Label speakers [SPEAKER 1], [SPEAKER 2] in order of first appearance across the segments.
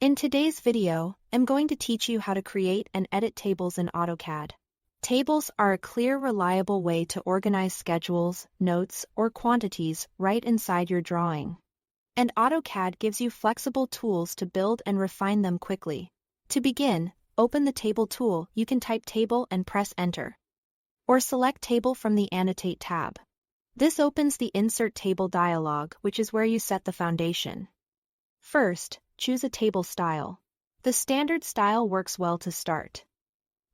[SPEAKER 1] In today's video, I'm going to teach you how to create and edit tables in AutoCAD. Tables are a clear, reliable way to organize schedules, notes, or quantities right inside your drawing. And AutoCAD gives you flexible tools to build and refine them quickly. To begin, open the Table tool. You can type Table and press Enter. Or select Table from the Annotate tab. This opens the Insert Table dialog, which is where you set the foundation. First, choose a table style. The standard style works well to start.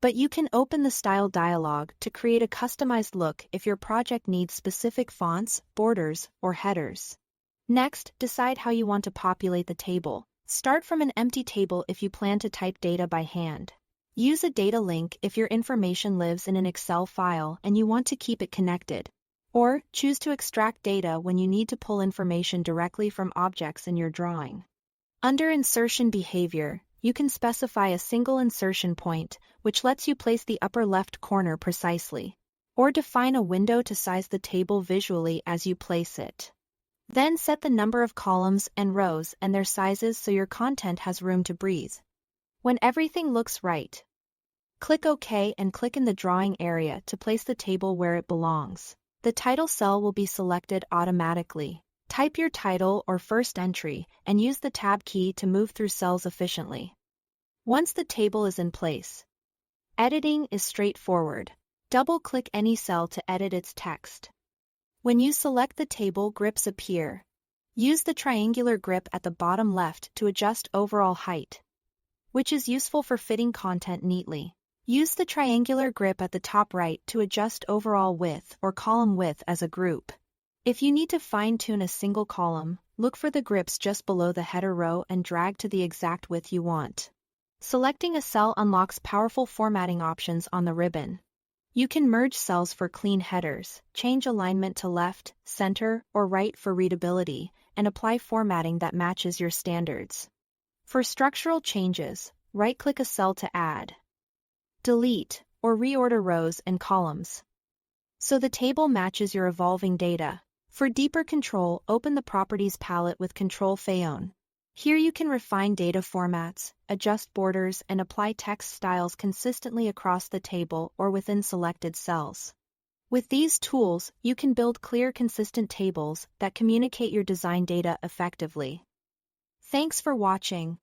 [SPEAKER 1] But you can open the Style dialog to create a customized look if your project needs specific fonts, borders, or headers. Next, decide how you want to populate the table. Start from an empty table if you plan to type data by hand. Use a data link if your information lives in an Excel file and you want to keep it connected. Or, choose to extract data when you need to pull information directly from objects in your drawing. Under Insertion Behavior, you can specify a single insertion point, which lets you place the upper left corner precisely. Or define a window to size the table visually as you place it. Then set the number of columns and rows and their sizes so your content has room to breathe. When everything looks right, click OK and click in the drawing area to place the table where it belongs. The title cell will be selected automatically. Type your title or first entry and use the Tab key to move through cells efficiently. Once the table is in place, editing is straightforward. Double-click any cell to edit its text. When you select the table, grips appear. Use the triangular grip at the bottom left to adjust overall height, which is useful for fitting content neatly. Use the triangular grip at the top right to adjust overall width or column width as a group. If you need to fine-tune a single column, look for the grips just below the header row and drag to the exact width you want. Selecting a cell unlocks powerful formatting options on the ribbon. You can merge cells for clean headers, change alignment to left, center, or right for readability, and apply formatting that matches your standards. For structural changes, right-click a cell to add, delete, or reorder rows and columns, so the table matches your evolving data. For deeper control, open the Properties palette with Control Fayon. Here you can refine data formats, adjust borders, and apply text styles consistently across the table or within selected cells. With these tools, you can build clear, consistent tables that communicate your design data effectively. Thanks for watching.